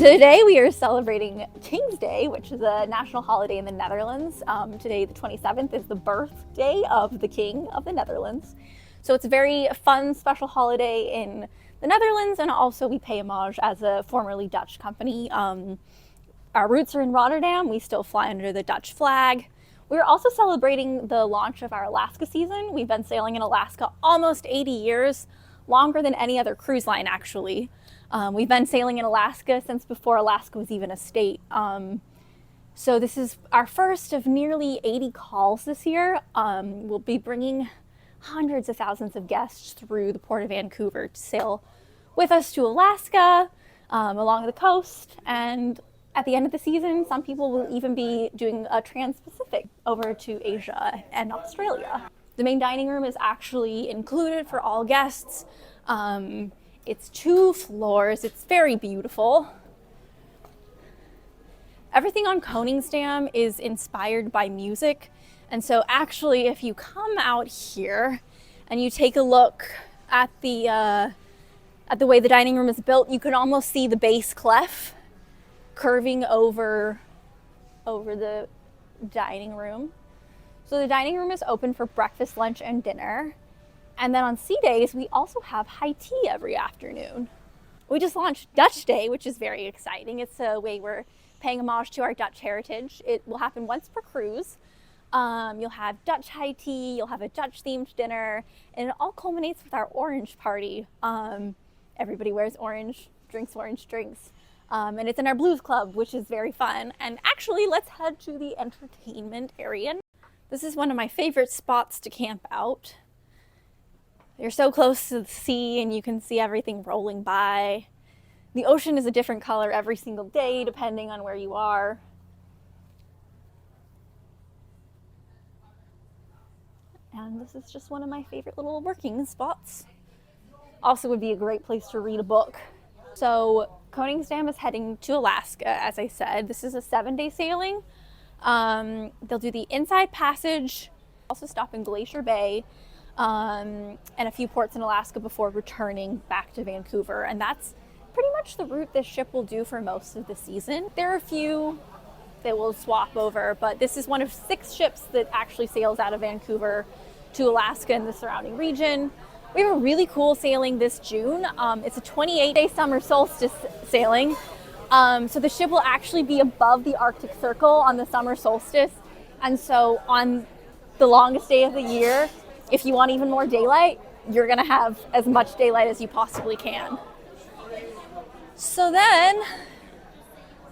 Today we are celebrating King's Day, which is a national holiday in the Netherlands. Today, the 27th, is the birthday of the King of the Netherlands. So it's a very fun, special holiday in the Netherlands, and also we pay homage as a formerly Dutch company. Our roots are in Rotterdam. We still fly under the Dutch flag. We're also celebrating the launch of our Alaska season. We've been sailing in Alaska almost 80 years, longer than any other cruise line, actually. We've been sailing in Alaska since before Alaska was even a state. So this is our first of nearly 80 calls this year. We'll be bringing hundreds of thousands of guests through the port of Vancouver to sail with us to Alaska, along the coast, and at the end of the season, some people will even be doing a trans-Pacific over to Asia and Australia. The main dining room is actually included for all guests. It's 2 floors. It's very beautiful. Everything on Koningsdag is inspired by music. And so actually, if you come out here and you take a look at the way the dining room is built, you can almost see the bass clef curving over the dining room. So the dining room is open for breakfast, lunch, and dinner. And then on sea days, we also have high tea every afternoon. We just launched Dutch Day, which is very exciting. It's a way we're paying homage to our Dutch heritage. It will happen once per cruise. You'll have Dutch high tea, you'll have a Dutch themed dinner, and it all culminates with our orange party. Everybody wears orange, drinks orange drinks. And it's in our blues club, which is very fun. And actually, let's head to the entertainment area. This is one of my favorite spots to camp out. You're so close to the sea and you can see everything rolling by. The ocean is a different color every single day, depending on where you are. And this is just one of my favorite little working spots. Also would be a great place to read a book. So Konigsdag is heading to Alaska, as I said. This is a 7-day sailing. They'll do the inside passage, also stop in Glacier Bay, and a few ports in Alaska before returning back to Vancouver. And that's pretty much the route this ship will do for most of the season. There are a few that will swap over, but this is one of 6 ships that actually sails out of Vancouver to Alaska and the surrounding region. We have a really cool sailing this June. It's a 28-day summer solstice sailing. So the ship will actually be above the Arctic Circle on the summer solstice. And so on the longest day of the year, if you want even more daylight, you're gonna have as much daylight as you possibly can. So then,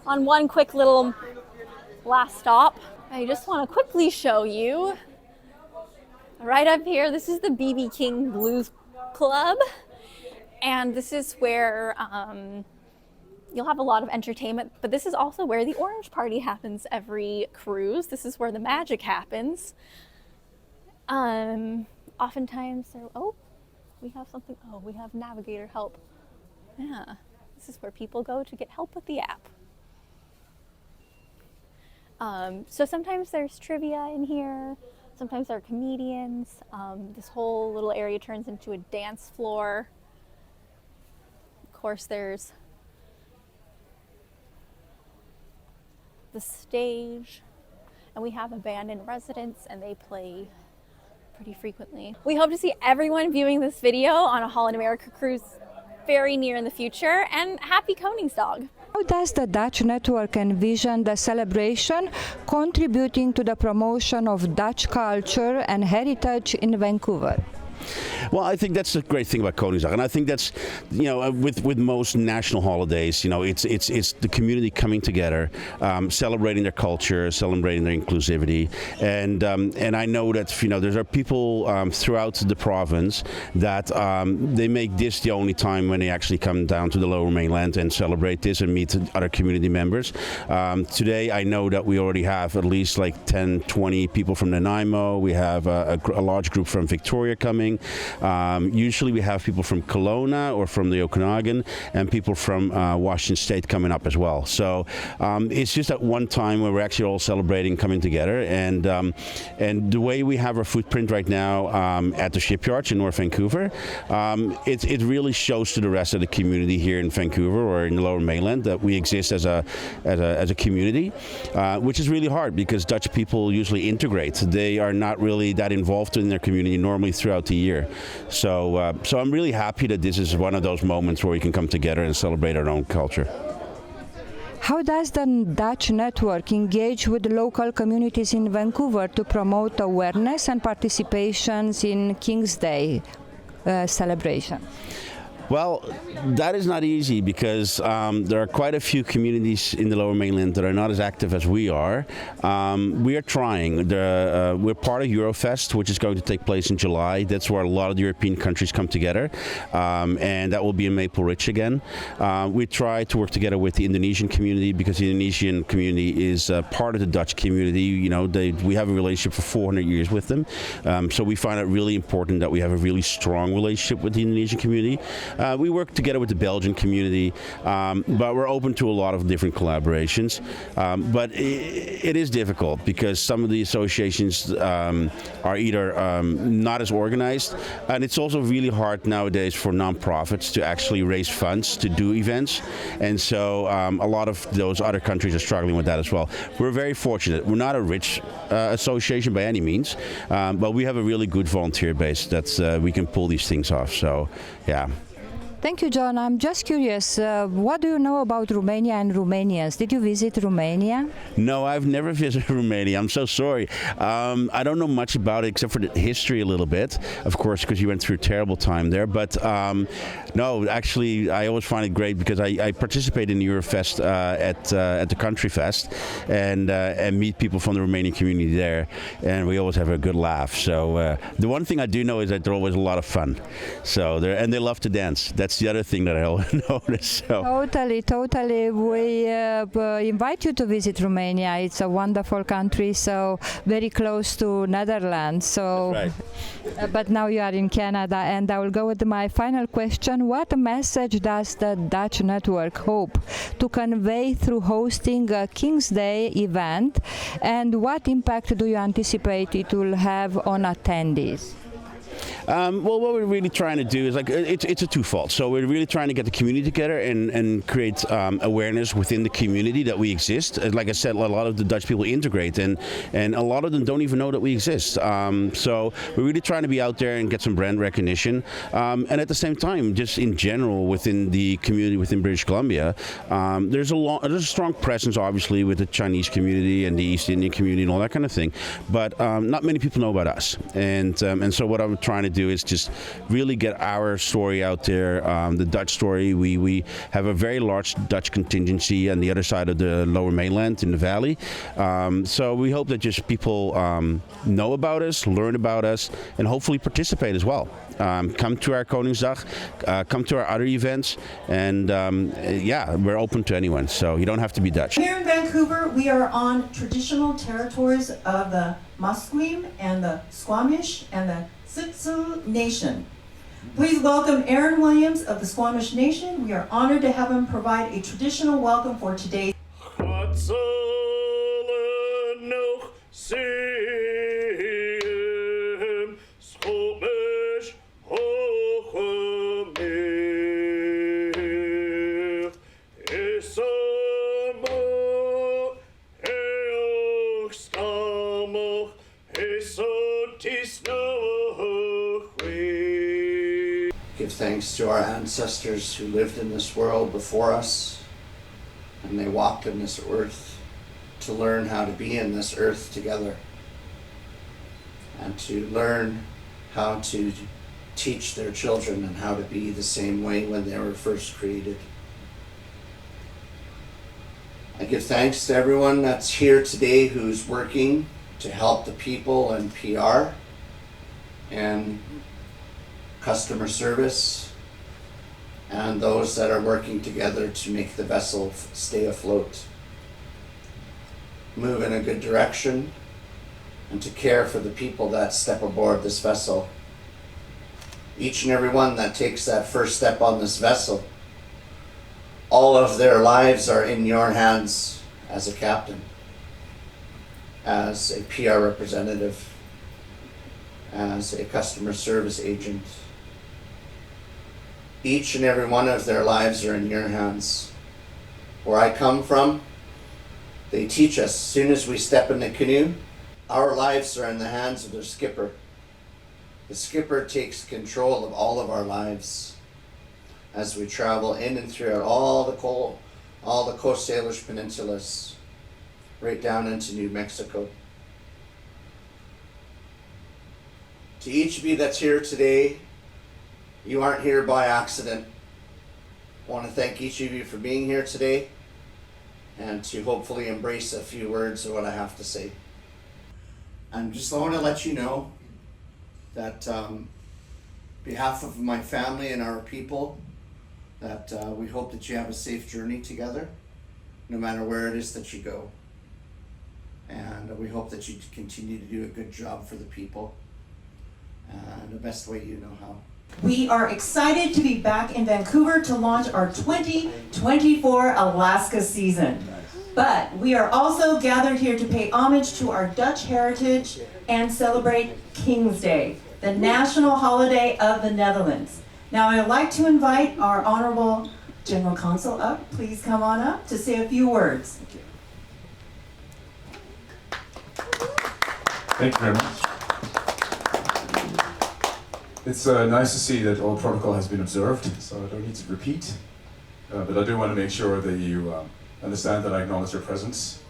on one quick little last stop, I just wanna quickly show you right up here, this is the B.B. King Blues Club, and this is where you'll have a lot of entertainment, but this is also where the orange party happens every cruise. This is where the magic happens. Oftentimes, we have navigator help. Yeah, this is where people go to get help with the app. So sometimes there's trivia in here. Sometimes there are comedians. This whole little area turns into a dance floor. Of course, there's the stage. And we have a band in residence, and they play pretty frequently. We hope to see everyone viewing this video on a Holland America cruise very near in the future, and happy Koningsdag! How does the Dutch network envision the celebration contributing to the promotion of Dutch culture and heritage in Vancouver? Well, I think that's the great thing about Koningsdag, and I think that's, with most national holidays, it's the community coming together, celebrating their culture, celebrating their inclusivity, and I know that there are people throughout the province that they make this the only time when they actually come down to the Lower Mainland and celebrate this and meet other community members. Today, I know that we already have at least like 10, 20 people from Nanaimo. We have a large group from Victoria coming. celebrating. Usually we have people from Kelowna or from the Okanagan and people from Washington State coming up as well. So it's just at one time where we're actually all celebrating, coming together, and the way we have our footprint right now at the shipyards in North Vancouver, it really shows to the rest of the community here in Vancouver or in the Lower Mainland that we exist as a community, which is really hard because Dutch people usually integrate. They are not really that involved in their community normally throughout the year. So I'm really happy that this is one of those moments where we can come together and celebrate our own culture. How does the Dutch network engage with the local communities in Vancouver to promote awareness and participations in King's Day celebration? Well, that is not easy because there are quite a few communities in the Lower Mainland that are not as active as we are. We are trying. We're part of Eurofest, which is going to take place in July. That's where a lot of the European countries come together, and that will be in Maple Ridge again. We try to work together with the Indonesian community because the Indonesian community is part of the Dutch community. You know, we have a relationship for 400 years with them, so we find it really important that we have a really strong relationship with the Indonesian community. We work together with the Belgian community, but we're open to a lot of different collaborations. But it is difficult because some of the associations are either not as organized, and it's also really hard nowadays for nonprofits to actually raise funds to do events. And so a lot of those other countries are struggling with that as well. We're very fortunate. We're not a rich association by any means, but we have a really good volunteer base that we can pull these things off. So, yeah. Thank you, John. I'm just curious, what do you know about Romania and Romanians? Did you visit Romania? No, I've never visited Romania. I'm so sorry. I don't know much about it except for the history a little bit, of course, because you went through a terrible time there. But no, actually, I always find it great because I participate in Eurofest at the Country Fest and meet people from the Romanian community there, and we always have a good laugh. So the one thing I do know is that they're always a lot of fun. So they love to dance. That's the other thing that I notice. So. Totally. We invite you to visit Romania. It's a wonderful country, so very close to Netherlands. So, right. But now you are in Canada, and I will go with my final question. What message does the Dutch network hope to convey through hosting a King's Day event, and what impact do you anticipate it will have on attendees? Well, what we're really trying to do is it's a twofold. So we're really trying to get the community together and create awareness within the community that we exist. Like I said, a lot of the Dutch people integrate, and a lot of them don't even know that we exist. So we're really trying to be out there and get some brand recognition. And at the same time, just in general within the community within British Columbia, there's a strong presence, obviously, with the Chinese community and the East Indian community and all that kind of thing. But not many people know about us. And so what I'm trying to do is just really get our story out there, the Dutch story. We have a very large Dutch contingency on the other side of the Lower Mainland in the valley. So we hope that just people know about us, learn about us, and hopefully participate as well. Come to our Konigsdag, come to our other events, and yeah, we're open to anyone, so you don't have to be Dutch. Here in Vancouver, we are on traditional territories of the Musqueam and the Squamish and the Tsuut'ina Nation. Please welcome Aaron Williams of the Squamish Nation. We are honored to have him provide a traditional welcome for today's Give thanks to our ancestors who lived in this world before us, and they walked in this earth to learn how to be in this earth together, and to learn how to teach their children and how to be the same way when they were first created. I give thanks to everyone that's here today who's working to help the people in PR and customer service, and those that are working together to make the vessel stay afloat, move in a good direction, and to care for the people that step aboard this vessel. each and every one that takes that first step on this vessel. All of their lives are in your hands as a captain, as a PR representative, as a customer service agent. Each and every one of their lives are in your hands. Where I come from, they teach us, as soon as we step in the canoe, our lives are in the hands of their skipper. The skipper takes control of all of our lives as we travel in and throughout all the Coast Salish peninsulas, right down into New Mexico. To each of you that's here today, you aren't here by accident. I want to thank each of you for being here today and to hopefully embrace a few words of what I have to say. And just I want to let you know that on behalf of my family and our people, that we hope that you have a safe journey together, no matter where it is that you go. And we hope that you continue to do a good job for the people the best way you know how. We are excited to be back in Vancouver to launch our 2024 Alaska season. But we are also gathered here to pay homage to our Dutch heritage and celebrate King's Day, the national holiday of the Netherlands. Now I'd like to invite our Honorable General Consul up. Please come on up to say a few words. Thank you very much. It's nice to see that all protocol has been observed, so I don't need to repeat. But I do want to make sure that you understand that I acknowledge your presence.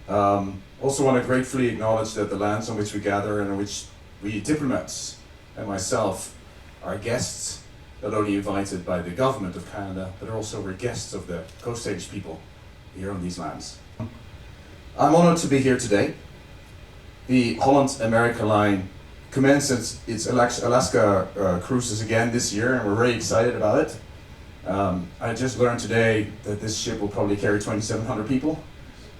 Also want to gratefully acknowledge that the lands on which we gather and on which we diplomats and myself are guests, not only invited by the government of Canada, but also we're guests of the Coast Salish people here on these lands. I'm honored to be here today. The Holland America Line commenced its Alaska cruises again this year, and we're very excited about it. I just learned today that this ship will probably carry 2,700 people,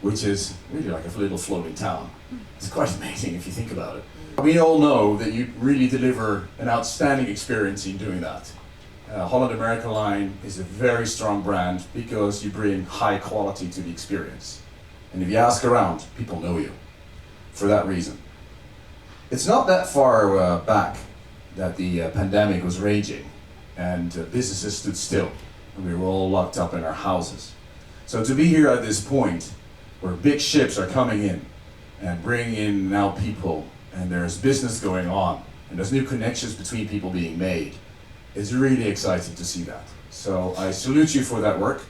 which is really like a little floating town. It's quite amazing if you think about it. We all know that you really deliver an outstanding experience in doing that. Holland America Line is a very strong brand because you bring high quality to the experience. And if you ask around, people know you for that reason. It's not that far back that the pandemic was raging and businesses stood still and we were all locked up in our houses. So to be here at this point where big ships are coming in and bringing in now people and there's business going on and there's new connections between people being made, it's really exciting to see that. So I salute you for that work.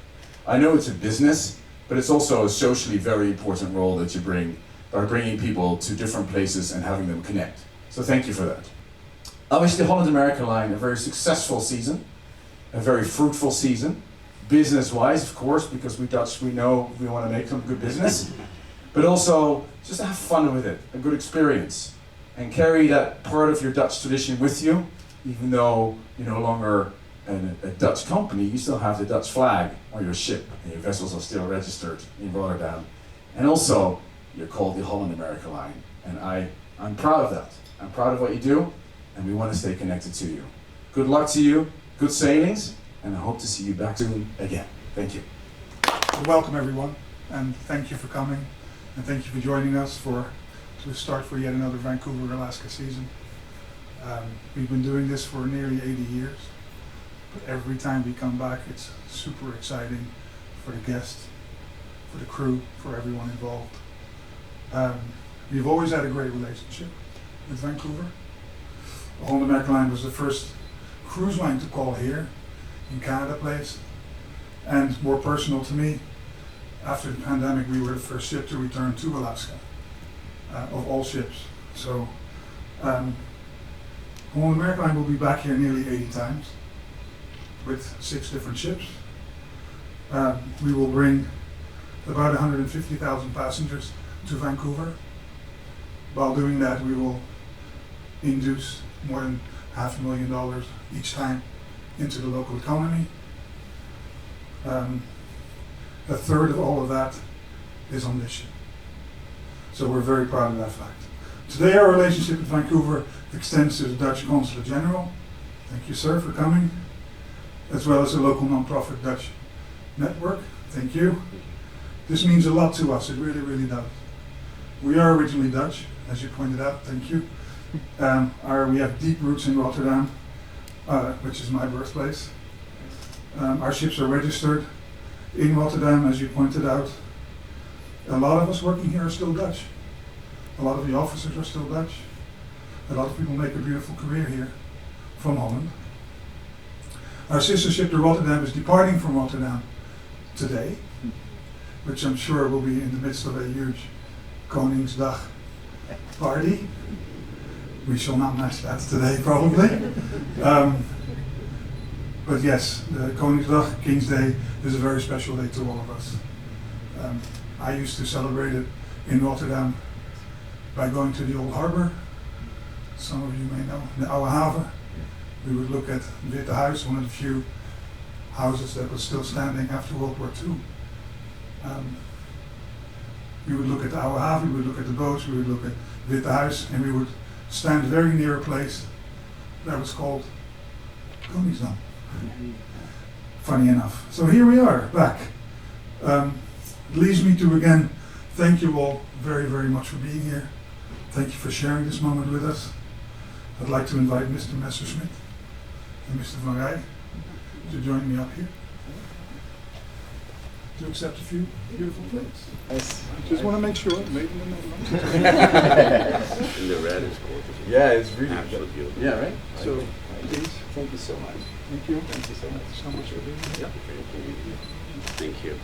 I know it's a business, but it's also a socially very important role that you bring by bringing people to different places and having them connect. So thank you for that. I wish the Holland America Line a very successful season, a very fruitful season, business-wise, of course, because we Dutch, we know we want to make some good business, but also just have fun with it, a good experience, and carry that part of your Dutch tradition with you, even though you're no longer a Dutch company, you still have the Dutch flag on your ship, and your vessels are still registered in Rotterdam. And also, you're called the Holland America Line, and I'm proud of that. I'm proud of what you do, and we want to stay connected to you. Good luck to you, good sailings, and I hope to see you back soon again. Thank you. Welcome everyone, and thank you for coming, and thank you for joining us to start for yet another Vancouver, Alaska season. We've been doing this for nearly 80 years, but every time we come back, it's super exciting for the guests, for the crew, for everyone involved. We've always had a great relationship with Vancouver. The Holland America Line was the first cruise line to call here in Canada Place, and more personal to me, after the pandemic we were the first ship to return to Alaska, of all ships. So Holland America Line will be back here nearly 80 times with 6 different ships. We will bring about 150,000 passengers to Vancouver. While doing that, we will induce more than $500,000 each time into the local economy. A third of all of that is on this ship. So we're very proud of that fact. Today our relationship with Vancouver extends to the Dutch Consul General Thank you, sir, for coming, as well as the local non-profit Dutch network. Thank you. This means a lot to us. It really, really does. We are originally Dutch, as you pointed out. Thank you. We have deep roots in Rotterdam, which is my birthplace. Our ships are registered in Rotterdam, as you pointed out. A lot of us working here are still Dutch. A lot of the officers are still Dutch. A lot of people make a beautiful career here from Holland. Our sister ship, the Rotterdam, is departing from Rotterdam today, which I'm sure will be in the midst of a huge Konigsdag party. We shall not match that today, probably. But yes, the Koningsdag, King's Day, is a very special day to all of us. I used to celebrate it in Rotterdam by going to the old harbor. Some of you may know the Oude Haven. We would look at Witte Huis, one of the few houses that was still standing after World War II. We would look at the Oude Haven, we would look at the boats, we would look at Witte Huis, and we would stand very near a place that was called Konigsdag. Funny enough. So here we are, back. It leaves me to again thank you all very, very much for being here. Thank you for sharing this moment with us. I'd like to invite Mr. Messerschmidt and Mr. Van Rij to join me up here to accept a few beautiful plates. Nice. Just want to make sure, made in the Netherlands. And the red is gorgeous. Yeah, it's really Absolutely beautiful. Yeah, right? So, Please, thank you so much. thank you. Thank you so much. So much for being here. Thank you.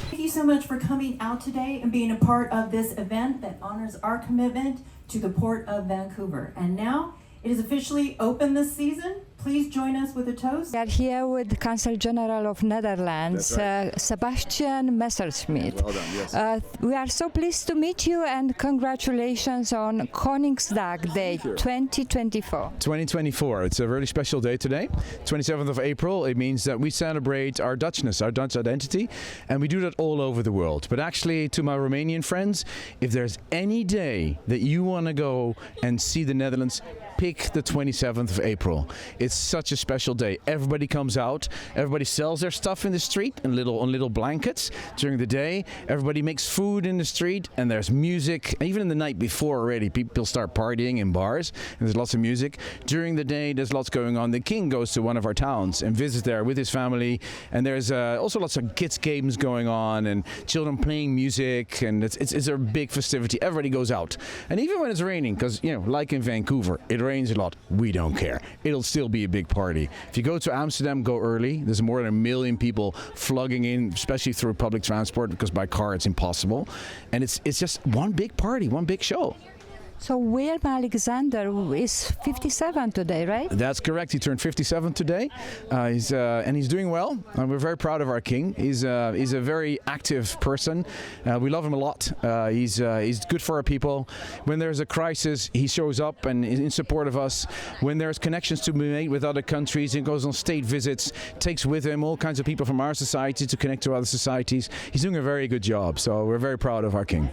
Thank you so much for coming out today and being a part of this event that honors our commitment to the Port of Vancouver. And now it is officially open this season. Please join us with a toast. We are here with the Consul General of Netherlands, That's Sebastiaan Messerschmidt. Well done, yes. We are so pleased to meet you and congratulations on Koningsdag Day 2024. 2024. It's a really special day today. 27th of April. It means that we celebrate our Dutchness, our Dutch identity, and we do that all over the world. But actually, to my Romanian friends, if there's any day that you want to go and see the Netherlands, pick the 27th of April. It's such a special day. Everybody comes out. Everybody sells their stuff in the street on little blankets during the day. Everybody makes food in the street, and there's music. Even in the night before already, people start partying in bars, and there's lots of music. During the day, there's lots going on. The king goes to one of our towns and visits there with his family, and there's also lots of kids games going on and children playing music, and it's a big festivity. Everybody goes out, and even when it's raining, because like in Vancouver, it rains a lot. We don't care. It'll still be a big party. If you go to Amsterdam, go early. There's more than 1 million people flooding in, especially through public transport, because by car it's impossible. And it's just one big party, one big show. So Willem-Alexander is 57 today, right? That's correct. He turned 57 today. He's doing well. We're very proud of our king. He's a very active person. We love him a lot. He's good for our people. When there's a crisis, he shows up and is in support of us. When there's connections to be made with other countries, he goes on state visits, takes with him all kinds of people from our society to connect to other societies. He's doing a very good job. So we're very proud of our king.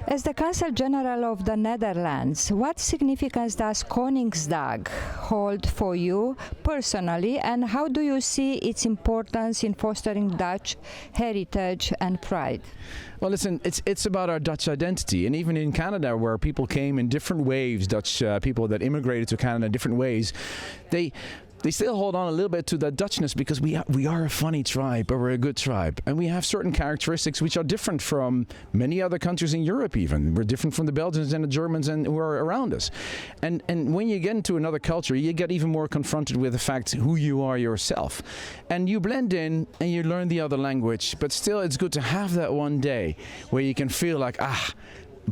As the Consul General of the Netherlands, what significance does Koningsdag hold for you personally, and how do you see its importance in fostering Dutch heritage and pride? Well, listen, it's about our Dutch identity, and even in Canada, where people came in different waves, Dutch people that immigrated to Canada in different ways, they still hold on a little bit to that Dutchness, because we are a funny tribe, but we're a good tribe. And we have certain characteristics which are different from many other countries in Europe even. We're different from the Belgians and the Germans and who are around us. And when you get into another culture, you get even more confronted with the fact who you are yourself. And you blend in and you learn the other language, but still it's good to have that one day where you can feel like,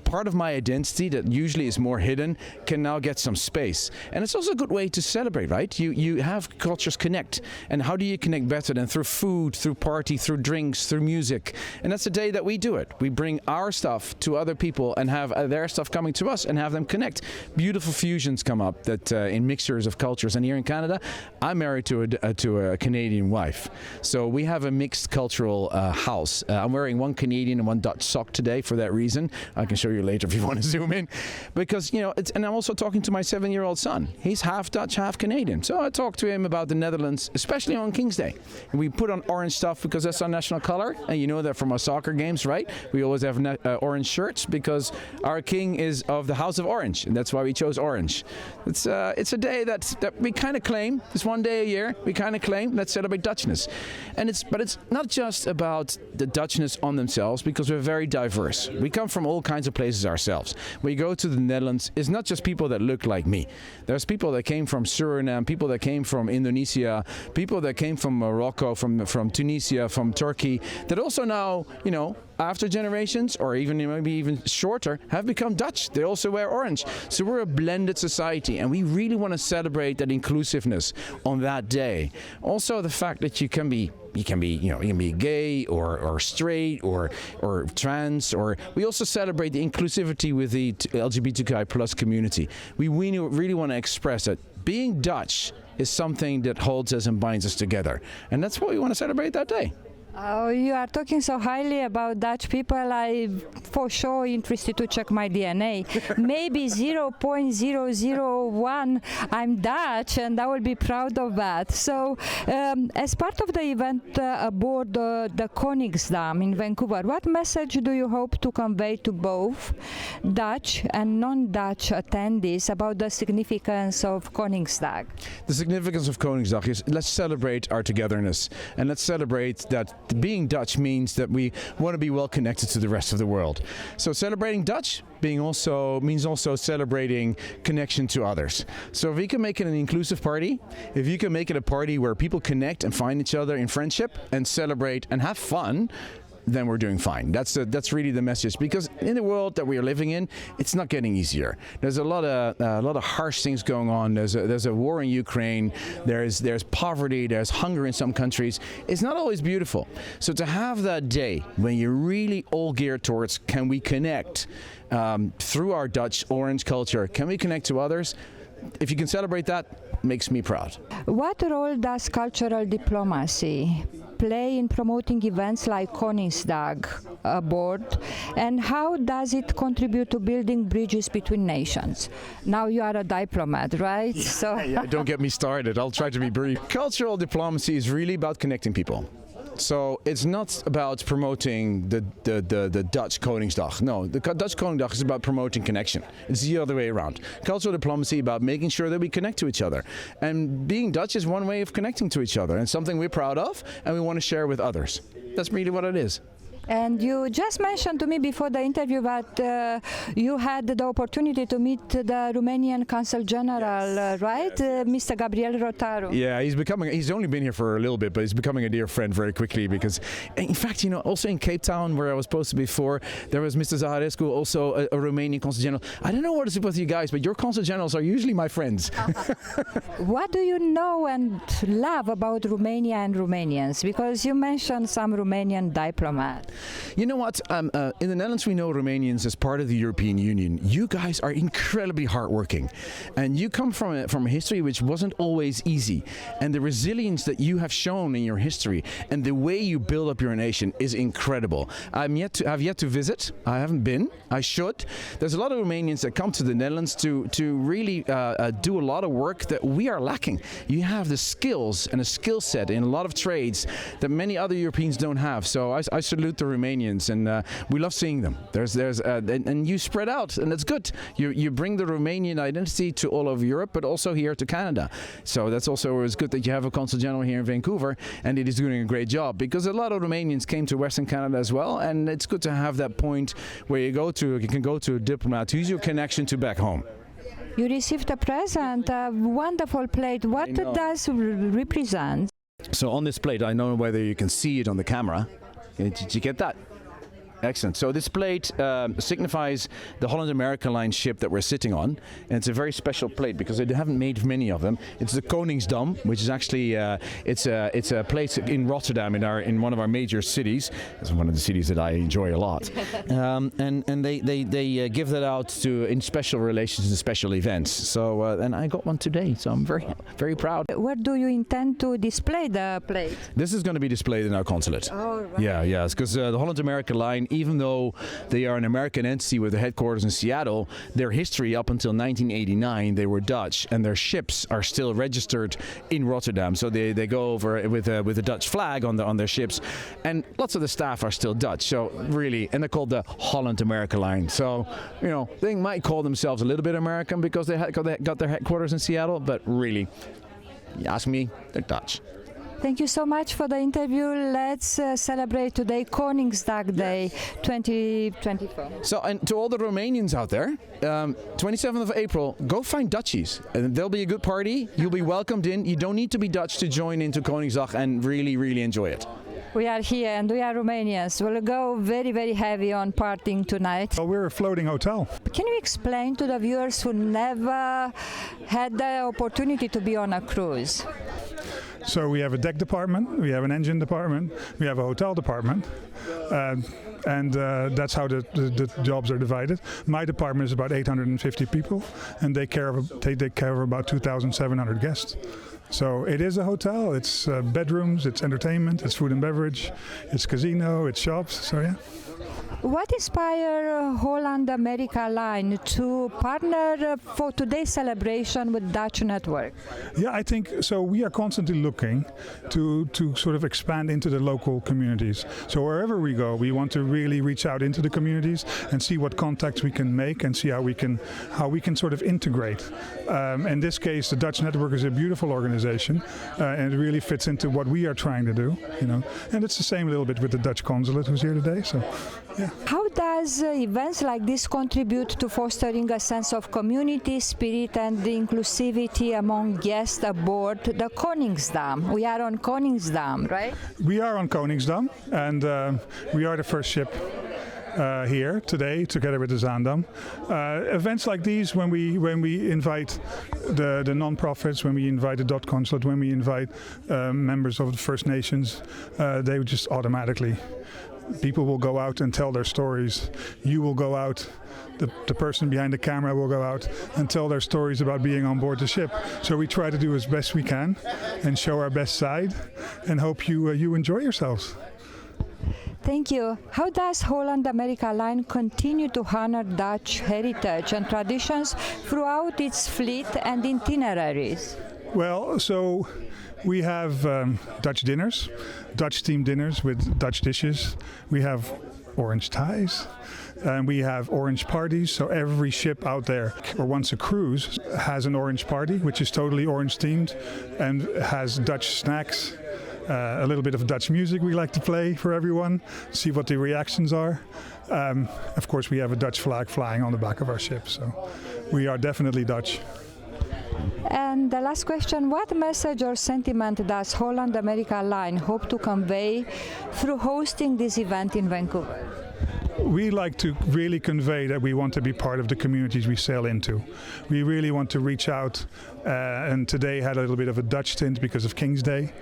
part of my identity that usually is more hidden can now get some space. And it's also a good way to celebrate, right? You have cultures connect. And how do you connect better than through food, through party, through drinks, through music? And that's the day that we do it. We bring our stuff to other people and have their stuff coming to us and have them connect. Beautiful fusions come up that in mixtures of cultures. And here in Canada, I'm married to a Canadian wife. So we have a mixed cultural house. I'm wearing one Canadian and one Dutch sock today for that reason. I can show you later if you want to zoom in, because and I'm also talking to my 7-year-old son. He's half Dutch, half Canadian. So I talked to him about the Netherlands, especially on King's Day. And we put on orange stuff because that's our national color, and you know that from our soccer games, right? We always have orange shirts because our king is of the House of Orange, and that's why we chose orange. It's a day that we kind of claim. It's one day a year we kind of claim. Let's celebrate Dutchness, but it's not just about the Dutchness on themselves, because we're very diverse. We come from all kinds of places ourselves. When you go to the Netherlands, it's not just people that look like me. There's people that came from Suriname, people that came from Indonesia, people that came from Morocco, from Tunisia, from Turkey, that also now, after generations, or maybe even shorter, have become Dutch. They also wear orange. So we're a blended society, and we really want to celebrate that inclusiveness on that day. Also, the fact that you can be gay or straight or trans, or we also celebrate the inclusivity with the LGBTQI plus community. We really want to express that being Dutch is something that holds us and binds us together, and that's what we want to celebrate that day. Oh, you are talking so highly about Dutch people. I'm for sure interested to check my DNA. Maybe 0.001 I'm Dutch, and I will be proud of that. So, as part of the event aboard the Konigsdag in Vancouver, what message do you hope to convey to both Dutch and non-Dutch attendees about the significance of Koningsdag? The significance of Koningsdag is, let's celebrate our togetherness, and let's celebrate that being Dutch means that we want to be well connected to the rest of the world. So celebrating Dutch means also celebrating connection to others. So if we can make it an inclusive party, if you can make it a party where people connect and find each other in friendship and celebrate and have fun, then we're doing fine. That's really the message, because in the world that we are living in, it's not getting easier. There's a lot of harsh things going on. There's a war in Ukraine. There's poverty. There's hunger in some countries. It's not always beautiful. So to have that day when you're really all geared towards, can we connect through our Dutch orange culture? Can we connect to others? If you can celebrate that, makes me proud. What role does cultural diplomacy play in promoting events like Koningsdag aboard, and how does it contribute to building bridges between nations? Now you are a diplomat, right? Yeah, don't get me started. I'll try to be brief. Cultural diplomacy is really about connecting people. So it's not about promoting the Dutch Koningsdag. No, the Dutch Koningsdag is about promoting connection. It's the other way around. Cultural diplomacy about making sure that we connect to each other. And being Dutch is one way of connecting to each other, and something we're proud of and we want to share with others. That's really what it is. And you just mentioned to me before the interview that you had the opportunity to meet the Romanian Consul General, right? Mr. Gabriel Rotaru. Yeah, he's only been here for a little bit, but he's becoming a dear friend very quickly, because, in fact, also in Cape Town, where I was supposed to be before, there was Mr. Zaharescu, also a Romanian Consul General. I don't know what it's with you guys, but your Consul Generals are usually my friends. What do you know and love about Romania and Romanians? Because you mentioned some Romanian diplomats. You know what? In the Netherlands, we know Romanians as part of the European Union. You guys are incredibly hardworking, and you come from a history which wasn't always easy. And the resilience that you have shown in your history and the way you build up your nation is incredible. I've yet to visit. I haven't been. I should. There's a lot of Romanians that come to the Netherlands to really do a lot of work that we are lacking. You have the skills and a skill set in a lot of trades that many other Europeans don't have. So I salute the Romanians, and we love seeing them. And you spread out, and that's good. You bring the Romanian identity to all over Europe, but also here to Canada. So that's also always good that you have a Consul General here in Vancouver, and it is doing a great job, because a lot of Romanians came to Western Canada as well, and it's good to have that point where you can go to a diplomat who's your connection to back home. You received a present, a wonderful plate. What does it represent? So on this plate, I don't know whether you can see it on the camera. Did you get that? Excellent. So this plate signifies the Holland America Line ship that we're sitting on, and it's a very special plate because they haven't made many of them. It's the Konigsdag, which is actually it's a place in Rotterdam, in one of our major cities. It's one of the cities that I enjoy a lot, and they give that out in special relations and special events. So and I got one today, so I'm very proud. Where do you intend to display the plate? This is going to be displayed in our consulate. Oh, right. Yeah, because the Holland America Line even though they are an American entity with a headquarters in Seattle, their history up until 1989, they were Dutch, and their ships are still registered in Rotterdam. So they go over with a Dutch flag on their ships, and lots of the staff are still Dutch. So really, and they're called the Holland America Line. So they might call themselves a little bit American because they got their headquarters in Seattle, but really, you ask me, they're Dutch. Thank you so much for the interview. Let's celebrate today Konigsdag Day 2024. So, and to all the Romanians out there, 27th of April, go find Dutchies. And there'll be a good party. You'll be welcomed in. You don't need to be Dutch to join into Koningsdag and really, really enjoy it. We are here and we are Romanians. We'll go very, very heavy on partying tonight. Well, we're a floating hotel. Can you explain to the viewers who never had the opportunity to be on a cruise? So we have a deck department, we have an engine department, we have a hotel department, and that's how the jobs are divided. My department is about 850 people, and they take care of about 2,700 guests. So it is a hotel. It's bedrooms, it's entertainment, it's food and beverage, it's casino, it's shops. So yeah. What inspired Holland America Line to partner for today's celebration with Dutch Network? Yeah, I think so. We are constantly looking to sort of expand into the local communities. So wherever we go, we want to really reach out into the communities and see what contacts we can make and see how we can sort of integrate. In this case, the Dutch Network is a beautiful organization, and it really fits into what we are trying to do. And it's the same a little bit with the Dutch Consulate who's here today. So, yeah. How does events like this contribute to fostering a sense of community spirit and inclusivity among guests aboard the Konigsdag? We are on Konigsdag, right? We are on Konigsdag, and we are the first ship here today, together with the Zaandam. Events like these, when we invite the non-profits, when we invite the Dutch Consulate, when we invite members of the First Nations, they would just automatically. People will go out and tell their stories. You will go out, the person behind the camera will go out and tell their stories about being on board the ship. So we try to do as best we can and show our best side and hope you enjoy yourselves. Thank you. How does Holland America Line continue to honor Dutch heritage and traditions throughout its fleet and itineraries? Well, so we have Dutch dinners, Dutch themed dinners with Dutch dishes. We have orange ties, and we have orange parties. So every ship out there, or once a cruise, has an orange party, which is totally orange themed and has Dutch snacks. A little bit of Dutch music we like to play for everyone, see what the reactions are. Of course, we have a Dutch flag flying on the back of our ship, so we are definitely Dutch. And the last question, what message or sentiment does Holland America Line hope to convey through hosting this event in Vancouver? We like to really convey that we want to be part of the communities we sail into. We really want to reach out, and today had a little bit of a Dutch tint because of King's Day,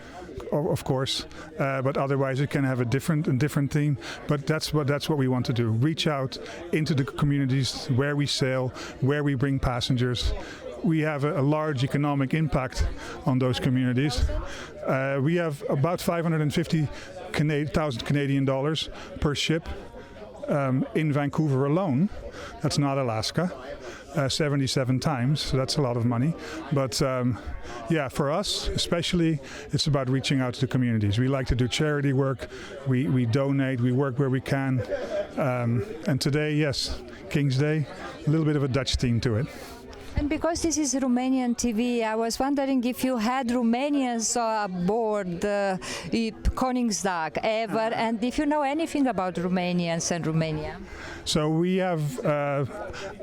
of course, but otherwise it can have a different theme. But that's what we want to do. Reach out into the communities where we sail, where we bring passengers. We have a large economic impact on those communities. We have about 550,000 Canadian dollars per ship in Vancouver alone. That's not Alaska. 77 times, so that's a lot of money. But yeah, for us especially, it's about reaching out to the communities. We like to do charity work, we donate, we work where we can. And today, yes, King's Day, a little bit of a Dutch theme to it. And because this is Romanian TV, I was wondering if you had Romanians aboard Konigsdag ever, and if you know anything about Romanians and Romania. So we have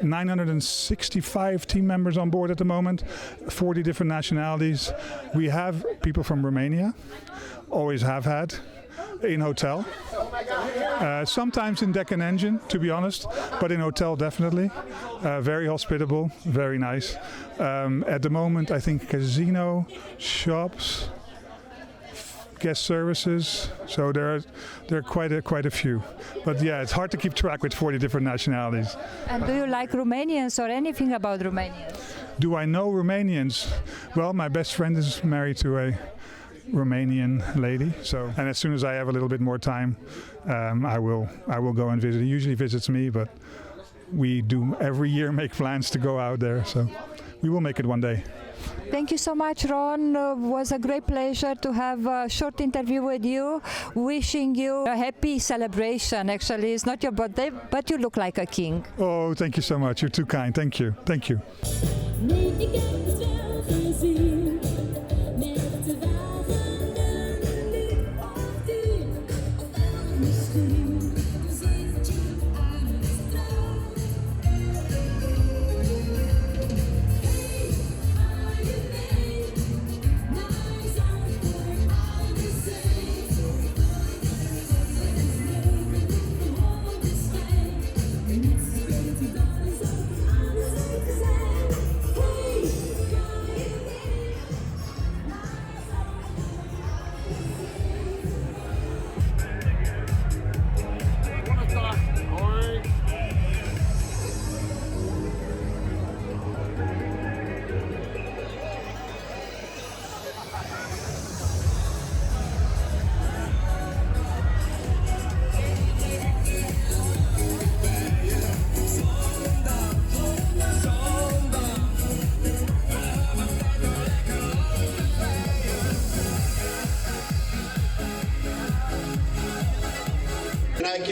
965 team members on board at the moment, 40 different nationalities. We have people from Romania, always have had, in hotel. Sometimes in deck and engine, to be honest, but in hotel definitely. Very hospitable, very nice. At the moment, I think casino, shops, guest services. So there are quite a few. But yeah, it's hard to keep track with 40 different nationalities. And do you like Romanians or anything about Romanians? Do I know Romanians? Well, my best friend is married to Romanian lady. So, and as soon as I have a little bit more time, I will go and visit. He usually visits me, but we do every year make plans to go out there. So we will make it one day. Thank you so much, Ron. It was a great pleasure to have a short interview with you. Wishing you a happy celebration. Actually, it's not your birthday, but you look like a king. Oh, thank you so much. You're too kind. Thank you. Thank you.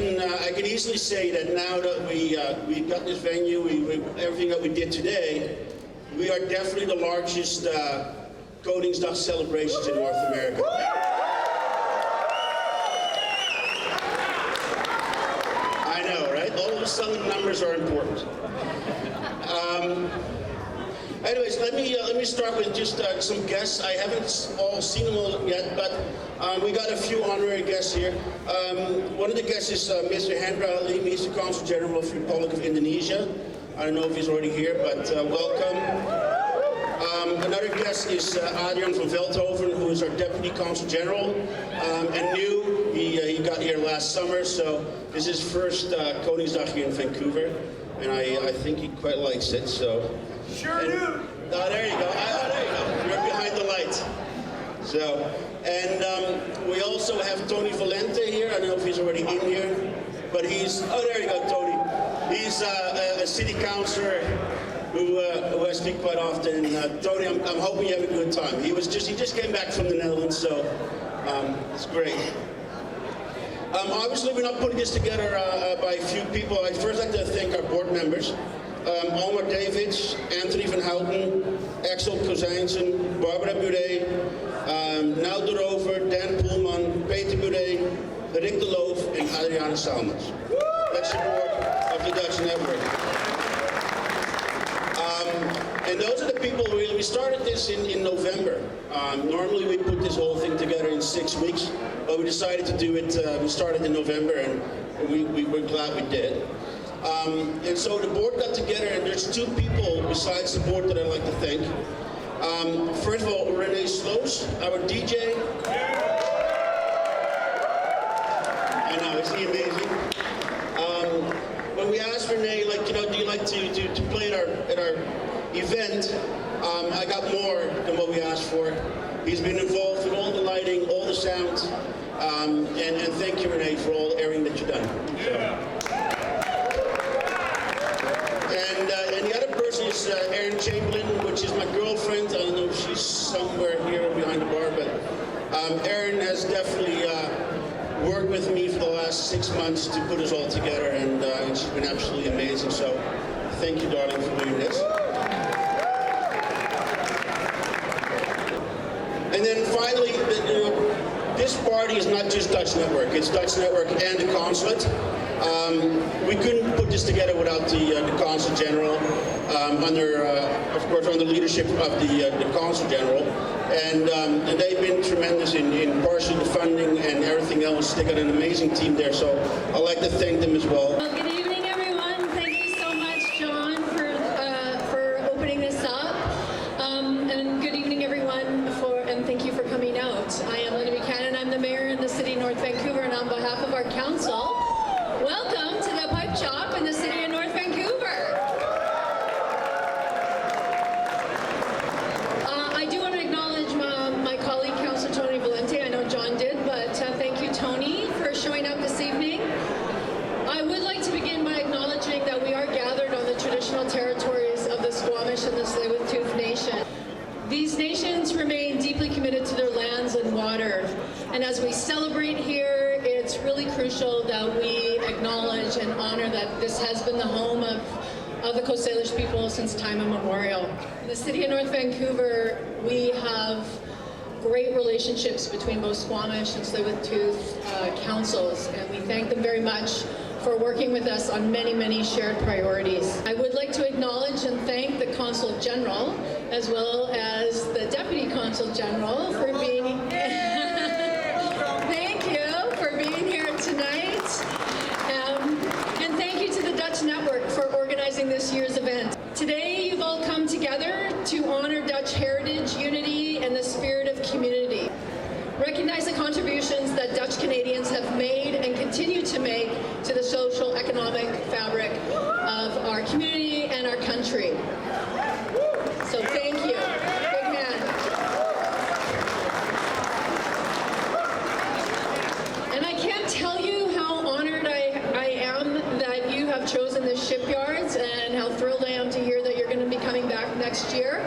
And I can easily say that now that we've got this venue, everything that we did today, we are definitely the largest Konigsdag celebrations in North America. I know, right? All of a sudden, numbers are important. Anyways, let me start with just some guests. I haven't all seen them all yet, but we got a few honorary guests here. One of the guests is Mr. Hendra Ali. He's the Consul General of the Republic of Indonesia. I don't know if he's already here, but welcome. Another guest is Adrian van Veldhoven, who is our Deputy Consul General and new. He got here last summer, so this is his first Koningsdag here in Vancouver, and I think he quite likes it. So. Sure do. Oh, there you go. Oh, there you go. You're behind the light. So, and we also have Tony Valente here. I don't know if he's already in here, but he's. Oh, there you go, Tony. He's a city councillor who I speak quite often. And Tony, I'm hoping you have a good time. He just came back from the Netherlands, so it's great. Obviously, we're not putting this together by a few people. I'd first like to thank our board members. Omar Davids, Anthony van Houten, Axel Kozijnsen, Barbara Buret, Nout de Rover, Dan Poelman, Peter Buret, Rick de Loof, and Adriana Salmans. That's the board of the Dutch network. And those are the people, we started this in November. Normally we put this whole thing together in 6 weeks, but we decided to do it, we started in November, and we're glad we did. And so the board got together, and there's two people besides the board that I'd like to thank. First of all, Renee Sloos, our DJ. I know, isn't he amazing? When we asked Renee, like, do you like to play at our event, I got more than what we asked for. He's been involved in all the lighting, all the sound, and thank you, Renee, for all the airing that you've done. So. And the other person is Erin Chamberlain, which is my girlfriend. I don't know if she's somewhere here behind the bar, but Erin has definitely worked with me for the last 6 months to put us all together, and she's been absolutely amazing. So thank you, darling, for doing this. And then finally, this party is not just Dutch Network, it's Dutch Network and the Consulate. We couldn't put this together without the Consul General, of course, under leadership of the Consul General. And they've been tremendous in partially the funding and everything else. They got an amazing team there, so I'd like to thank them as well. Well, good evening, everyone. Thank you so much, John, for opening this up. And good evening, everyone, and thank you for coming out. I am Linda Buchanan. I'm the mayor in the city of North Vancouver, and on behalf of our council, welcome to the Pipe Shop in the city of North Vancouver. I do want to acknowledge my colleague, Councillor Tony And as we celebrate here, it's really crucial that we acknowledge and honor that this has been the home of the Coast Salish people since time immemorial. In the city of North Vancouver, we have great relationships between both Squamish and Tsleil-Waututh councils, and we thank them very much for working with us on many, many shared priorities. I would like to acknowledge and thank the Consul General, as well as the Deputy Consul General for being thank you for being here tonight. And thank you to the Dutch Network for organizing this year's event. Today, you've all come together to honor Dutch heritage, unity, and the spirit of community. Recognize the contributions that Dutch Canadians have made and continue to make to the social, economic fabric of our community and our country. So thank you. Big hand. And I can't tell you how honored I am that you have chosen the shipyards and how thrilled I am to hear that you're going to be coming back next year.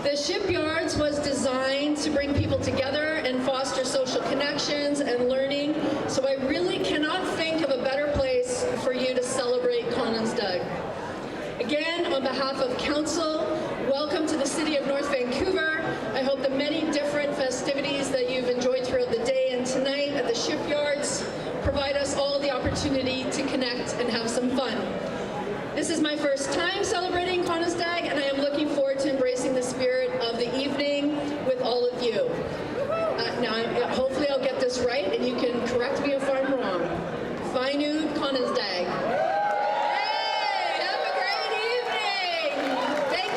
The shipyards was designed to bring people together and foster social connections and learning, so I really cannot think of a better place for you to celebrate Konigsdag. Again, on behalf of Council, welcome to the city of North Vancouver. I hope the many different festivities that you've enjoyed throughout the day and tonight at the shipyards provide us all the opportunity to connect and have some fun. This is my first time celebrating Konigsdag, and I am looking forward to embracing the spirit of the evening with all of you. Hopefully I'll get this right, and you can correct me if I'm wrong. Fijne Konigsdag. Have a great evening. Thank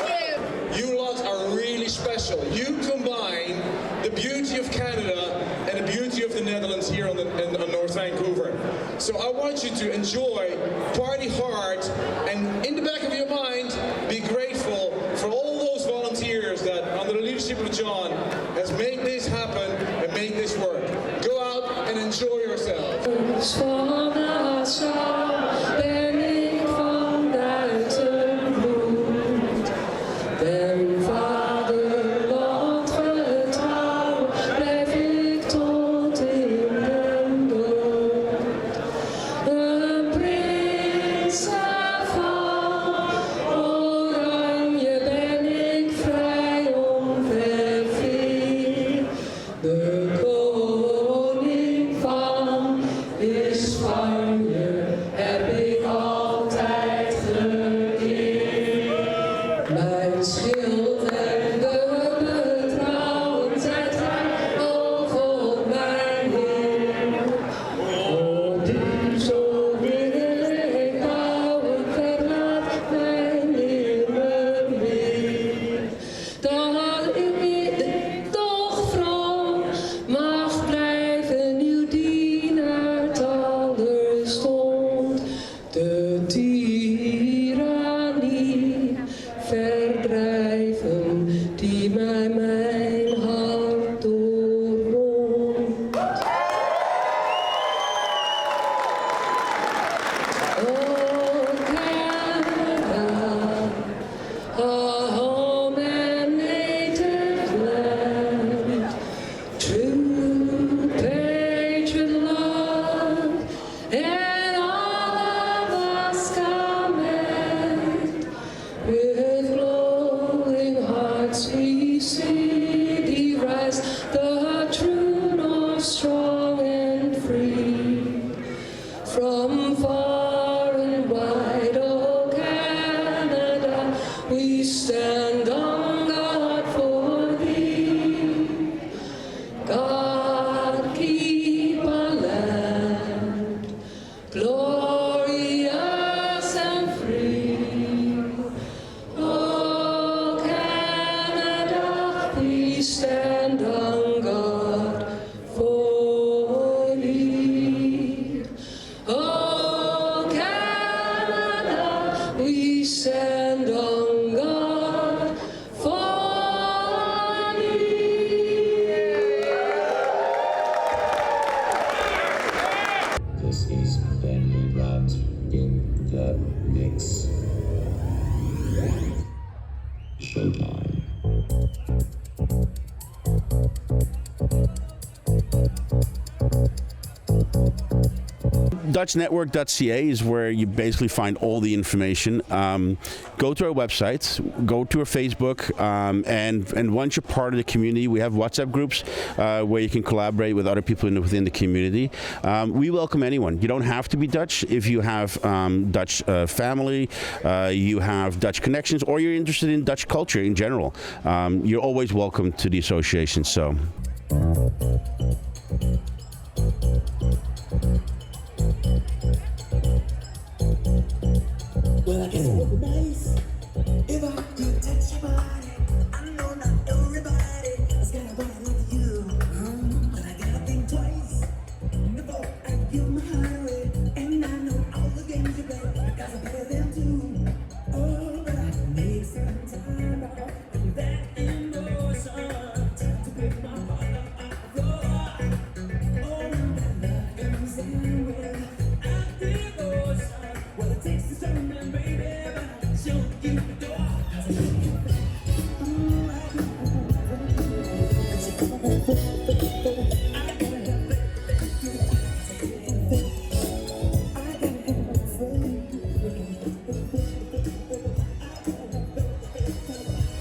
you. You lot are really special. You combine the beauty of Canada and the beauty of the Netherlands here on North Vancouver. So I want you to enjoy, party hard, and in the back of your mind, be grateful for all those volunteers that, under the leadership of John, has made this happen and made this work. Go out and enjoy yourself. De koning van Spanje DutchNetwork.ca is where you basically find all the information. Go to our website, go to our Facebook, and once you're part of the community, we have WhatsApp groups where you can collaborate with other people within the community. We welcome anyone. You don't have to be Dutch. If you have Dutch family, you have Dutch connections, or you're interested in Dutch culture in general, you're always welcome to the association. So.